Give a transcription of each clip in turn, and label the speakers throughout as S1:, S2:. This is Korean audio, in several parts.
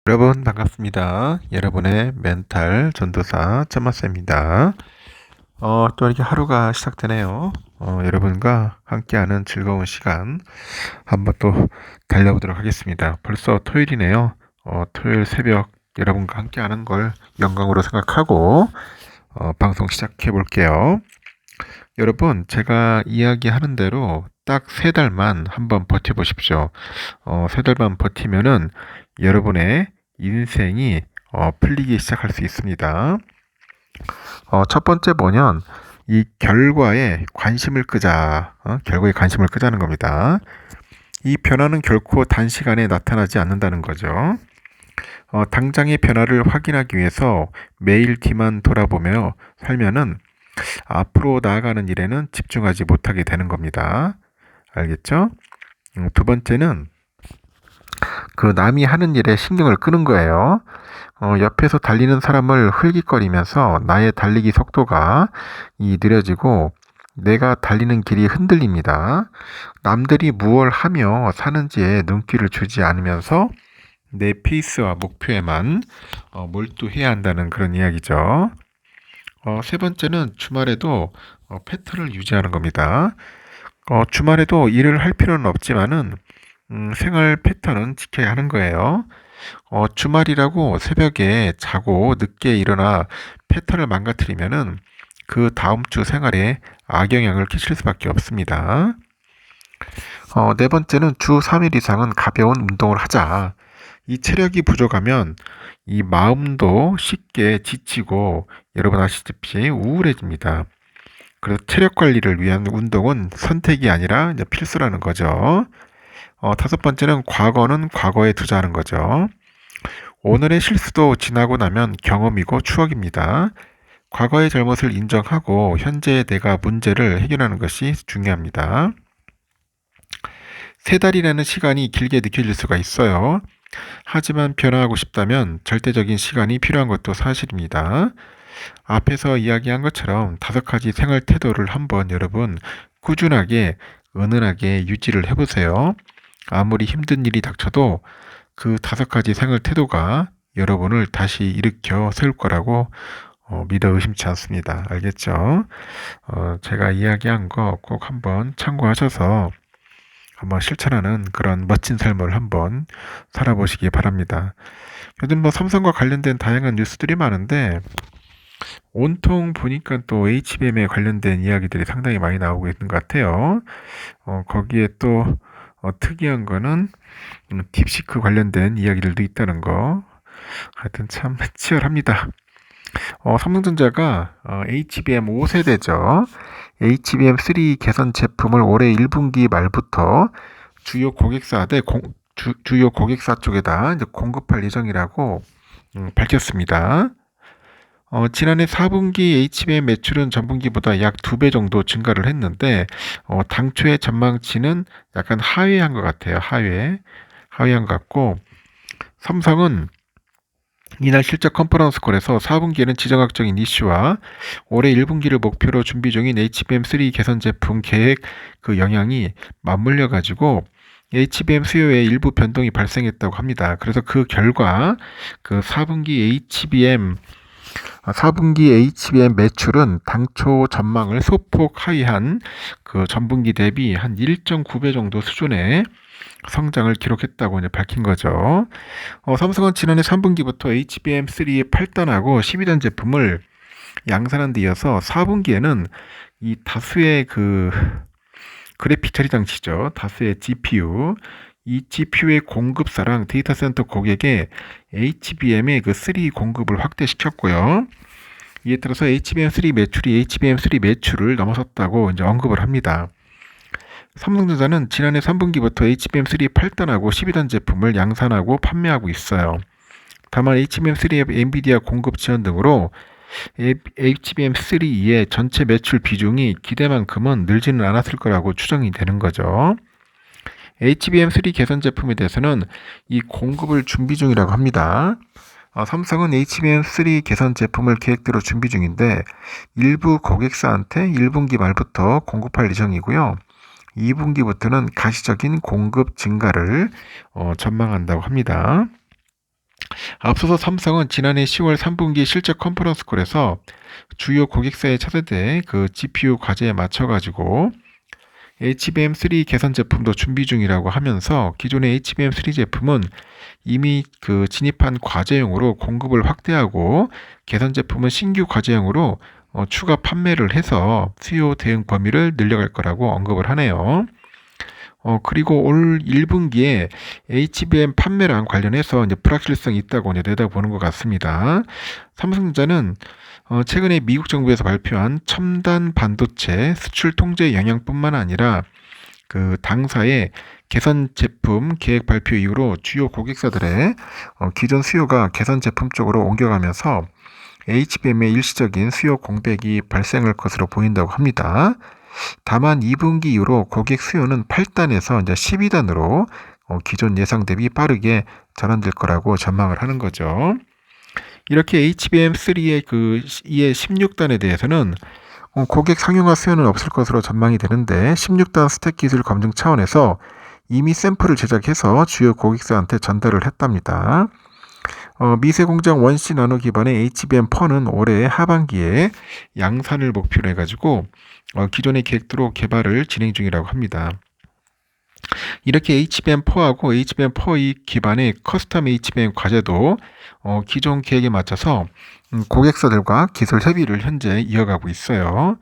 S1: 여러분 반갑습니다. 여러분의 멘탈 전도사 천마스입니다. 또 이렇게 하루가 시작되네요. 여러분과 함께하는 즐거운 시간 한번 또 달려보도록 하겠습니다. 벌써 토요일이네요. 토요일 새벽 여러분과 함께하는 걸 영광으로 생각하고 방송 시작해 볼게요. 여러분 제가 이야기하는 대로 딱 3달만 한번 버텨보십시오. 3달만 버티면은 여러분의 인생이 풀리기 시작할 수 있습니다. 첫 번째 뭐냐면 이 결과에 관심을 끄자. 결과에 관심을 끄자는 겁니다. 이 변화는 결코 단시간에 나타나지 않는다는 거죠. 당장의 변화를 확인하기 위해서 매일 뒤만 돌아보며 살면은 앞으로 나아가는 일에는 집중하지 못하게 되는 겁니다. 알겠죠? 두 번째는 그 남이 하는 일에 신경을 끄는 거예요. 옆에서 달리는 사람을 흘깃거리면서 나의 달리기 속도가 느려지고 내가 달리는 길이 흔들립니다. 남들이 무얼 하며 사는지에 눈길을 주지 않으면서 내 페이스와 목표에만 몰두해야 한다는 그런 이야기죠. 세 번째는 주말에도 패턴을 유지하는 겁니다. 주말에도 일을 할 필요는 없지만은 생활 패턴은 지켜야 하는 거예요. 주말이라고 새벽에 자고 늦게 일어나 패턴을 망가뜨리면은 그 다음 주 생활에 악영향을 끼칠 수밖에 없습니다. 네 번째는 주 3일 이상은 가벼운 운동을 하자. 이 체력이 부족하면 이 마음도 쉽게 지치고 여러분 아시다시피 우울해집니다. 그래서 체력 관리를 위한 운동은 선택이 아니라 이제 필수라는 거죠. 다섯 번째는 과거는 과거에 두자는 거죠. 오늘의 실수도 지나고 나면 경험이고 추억입니다. 과거의 잘못을 인정하고 현재의 내가 문제를 해결하는 것이 중요합니다. 3달이라는 시간이 길게 느껴질 수가 있어요. 하지만 변화하고 싶다면 절대적인 시간이 필요한 것도 사실입니다. 앞에서 이야기한 것처럼 5가지 생활 태도를 한번 여러분 꾸준하게 은은하게 유지를 해보세요. 아무리 힘든 일이 닥쳐도 그 5가지 생활 태도가 여러분을 다시 일으켜 세울 거라고 믿어 의심치 않습니다. 알겠죠? 제가 이야기한 거 꼭 한번 참고하셔서 한번 실천하는 그런 멋진 삶을 한번 살아보시기 바랍니다. 요즘 삼성과 관련된 다양한 뉴스들이 많은데 온통 보니까 또 HBM에 관련된 이야기들이 상당히 많이 나오고 있는 것 같아요. 거기에 또 특이한 거는 딥시크 관련된 이야기들도 있다는 거. 하여튼 참 치열합니다. 삼성전자가 HBM 5세대죠. HBM3 개선 제품을 올해 1분기 말부터 주요 고객사 쪽에다 이제 공급할 예정이라고 밝혔습니다. 지난해 4분기 HBM 매출은 전분기보다 약 2배 정도 증가를 했는데 당초의 전망치는 약간 하회한 것 같아요. 하회한 것 같고 삼성은 이날 실적 컨퍼런스콜에서 4분기에는 지정학적인 이슈와 올해 1분기를 목표로 준비 중인 HBM3 개선 제품 계획 그 영향이 맞물려 가지고 HBM 수요에 일부 변동이 발생했다고 합니다. 그래서 그 결과 그 4분기 HBM 매출은 당초 전망을 소폭 하회한 그 전분기 대비 한 1.9배 정도 수준의 성장을 기록했다고 이제 밝힌 거죠. 삼성은 지난해 3분기부터 HBM3의 8단하고 12단 제품을 양산한 데 이어서 4분기에는 이 다수의 그 그래픽 처리 장치죠. 다수의 GPU, 이 GPU의 공급사랑 데이터 센터 고객에 HBM의 그 3 공급을 확대시켰고요. 이에 따라서 HBM3 매출이 HBM3 매출을 넘어섰다고 이제 언급을 합니다. 삼성전자는 지난해 3분기부터 HBM3 8단하고 12단 제품을 양산하고 판매하고 있어요. 다만 HBM3의 엔비디아 공급 지원 등으로 HBM3의 전체 매출 비중이 기대만큼은 늘지는 않았을 거라고 추정이 되는 거죠. HBM3 개선 제품에 대해서는 이 공급을 준비 중이라고 합니다. 삼성은 HBM3 개선 제품을 계획대로 준비 중인데 일부 고객사한테 1분기 말부터 공급할 예정이고요. 2분기부터는 가시적인 공급 증가를 전망한다고 합니다. 앞서서 삼성은 지난해 10월 3분기 실적 컨퍼런스 콜에서 주요 고객사의 차세대 그 GPU 과제에 맞춰가지고 HBM3 개선 제품도 준비 중이라고 하면서 기존의 HBM3 제품은 이미 그 진입한 과제용으로 공급을 확대하고 개선 제품은 신규 과제용으로 추가 판매를 해서 수요 대응 범위를 늘려갈 거라고 언급을 하네요. 그리고 올 1분기에 HBM 판매랑 관련해서 이제 불확실성이 있다고 이제 내다보는 것 같습니다. 삼성전자는 최근에 미국 정부에서 발표한 첨단 반도체 수출 통제 영향뿐만 아니라 그 당사의 개선 제품 계획 발표 이후로 주요 고객사들의 기존 수요가 개선 제품 쪽으로 옮겨가면서 HBM의 일시적인 수요 공백이 발생할 것으로 보인다고 합니다. 다만 2분기 이후로 고객 수요는 8단에서 이제 12단으로 기존 예상 대비 빠르게 전환될 거라고 전망을 하는 거죠. 이렇게 HBM3의 이에 16단에 대해서는 고객 상용화 수요는 없을 것으로 전망이 되는데 16단 스택 기술 검증 차원에서 이미 샘플을 제작해서 주요 고객사한테 전달을 했답니다. 미세 공정 원시 나노 기반의 HBM4는 올해 하반기에 양산을 목표로 해가지고 기존의 계획대로 개발을 진행 중이라고 합니다. 이렇게 HBM4하고 HBM4 기반의 커스텀 HBM 과제도 기존 계획에 맞춰서 고객사들과 기술 협의를 현재 이어가고 있어요.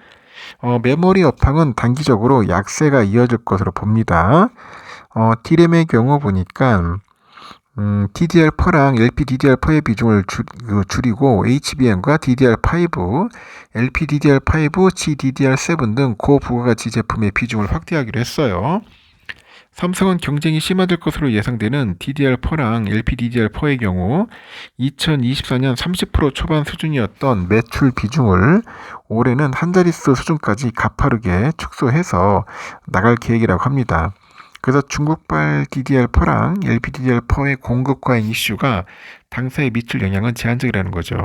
S1: 메모리 업황은 단기적으로 약세가 이어질 것으로 봅니다. D램의 경우 보니까 DDR4랑 LPDDR4의 비중을 줄이고 HBM과 DDR5, LPDDR5, GDDR7 등 고부가가치 제품의 비중을 확대하기로 했어요. 삼성은 경쟁이 심화될 것으로 예상되는 DDR4랑 LPDDR4의 경우 2024년 30% 초반 수준이었던 매출 비중을 올해는 한 자릿수 수준까지 가파르게 축소해서 나갈 계획이라고 합니다. 그래서 중국발 DDR4랑 LPDDR4의 공급 과잉 이슈가 당사에 미칠 영향은 제한적이라는 거죠.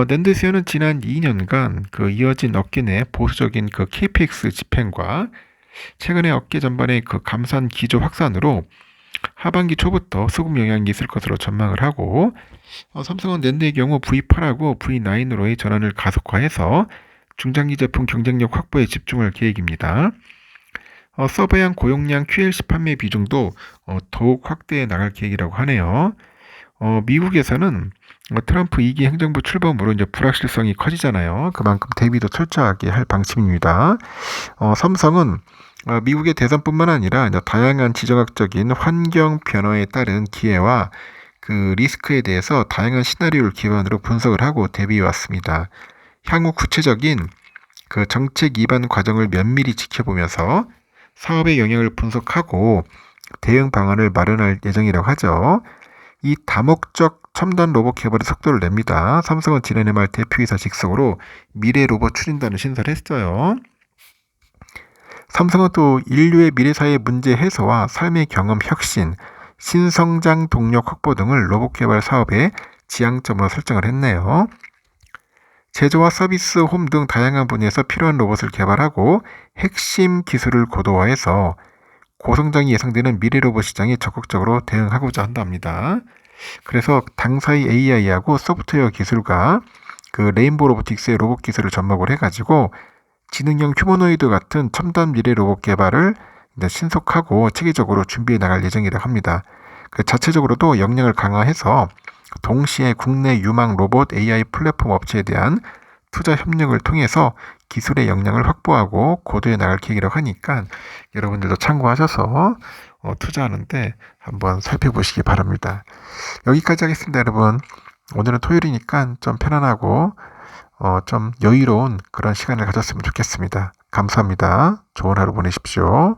S1: 낸드 수요는 지난 2년간 그 이어진 업계 내 보수적인 그 KPX 집행과 최근에 업계 전반의 그 감산 기조 확산으로 하반기 초부터 수급 영향이 있을 것으로 전망을 하고 삼성은 낸드의 경우 V8하고 V9으로의 전환을 가속화해서 중장기 제품 경쟁력 확보에 집중할 계획입니다. 서버형 고용량 QLC 판매 비중도 더욱 확대해 나갈 계획이라고 하네요. 미국에서는 트럼프 2기 행정부 출범으로 이제 불확실성이 커지잖아요. 그만큼 대비도 철저하게 할 방침입니다. 삼성은 미국의 대선뿐만 아니라 다양한 지정학적인 환경 변화에 따른 기회와 그 리스크에 대해서 다양한 시나리오를 기반으로 분석을 하고 대비해 왔습니다. 향후 구체적인 그 정책 입안 과정을 면밀히 지켜보면서 사업의 영향을 분석하고 대응 방안을 마련할 예정이라고 하죠. 이 다목적 첨단 로봇 개발에 속도를 냅니다. 삼성은 지난해 말 대표이사 직속으로 미래 로봇 추진단을 신설했어요. 삼성은 또 인류의 미래사회 문제 해소와 삶의 경험 혁신, 신성장 동력 확보 등을 로봇 개발 사업의 지향점으로 설정을 했네요. 제조와 서비스, 홈 등 다양한 분야에서 필요한 로봇을 개발하고 핵심 기술을 고도화해서 고성장이 예상되는 미래 로봇 시장에 적극적으로 대응하고자 한답니다. 그래서 당사의 AI하고 소프트웨어 기술과 그 레인보우 로보틱스의 로봇 기술을 접목을 해가지고 지능형 휴머노이드 같은 첨단 미래 로봇 개발을 이제 신속하고 체계적으로 준비해 나갈 예정이라고 합니다. 그 자체적으로도 역량을 강화해서 동시에 국내 유망 로봇 AI 플랫폼 업체에 대한 투자 협력을 통해서 기술의 역량을 확보하고 고도해 나갈 계획이라고 하니까 여러분들도 참고하셔서 투자하는데 한번 살펴보시기 바랍니다. 여기까지 하겠습니다, 여러분. 오늘은 토요일이니까 좀 편안하고 좀 여유로운 그런 시간을 가졌으면 좋겠습니다. 감사합니다. 좋은 하루 보내십시오.